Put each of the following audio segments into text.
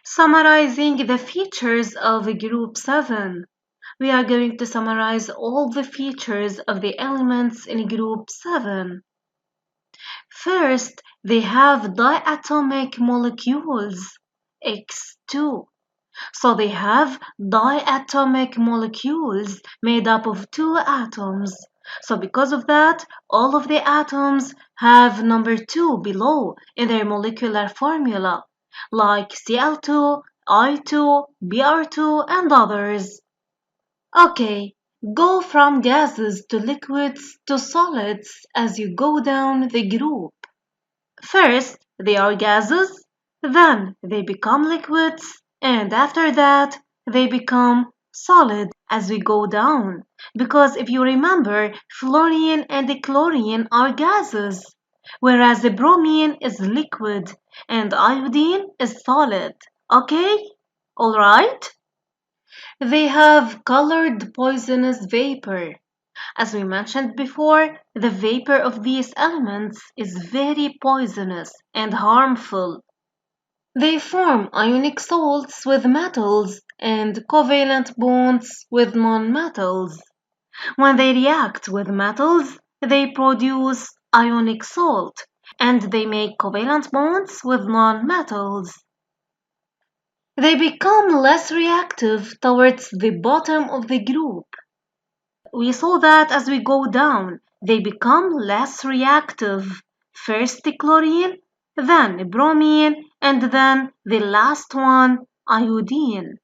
Summarizing the features of group 7. We are going to summarize all the features of the elements in group 7. First, they have diatomic molecules, X2. So they have diatomic molecules made up of 2 atoms. So because of that, all of the atoms have number 2 below in their molecular formula, like Cl2, I2, Br2, and others. Okay, go from gases to liquids to solids as you go down the group. First, they are gases, then they become liquids, and after that, they become solid as we go down. Because if you remember, fluorine and chlorine are gases, whereas the bromine is liquid and iodine is solid. Okay? Alright? They have colored poisonous vapor. As we mentioned before, the vapor of these elements is very poisonous and harmful. They form ionic salts with metals and covalent bonds with nonmetals. When they react with metals, they produce ionic salt, and they make covalent bonds with nonmetals. They become less reactive towards the bottom of the group. We saw that as we go down, they become less reactive. First the chlorine, then bromine, and then the last one, iodine.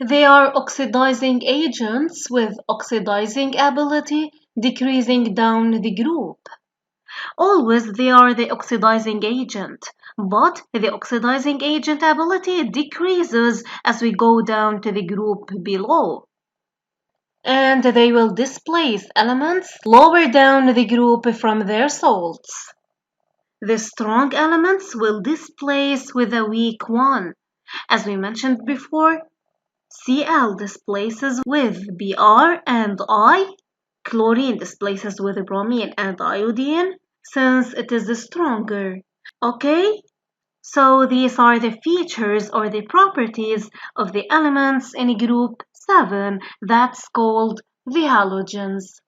They are oxidizing agents with oxidizing ability decreasing down the group. Always they are the oxidizing agent, but the oxidizing agent ability decreases as we go down to the group below. And they will displace elements lower down the group from their salts. The strong elements will displace with a weak one. As we mentioned before, Cl displaces with Br and I. Chlorine displaces with bromine and iodine since it is stronger. Okay? So these are the features or the properties of the elements in group 7 that's called the halogens.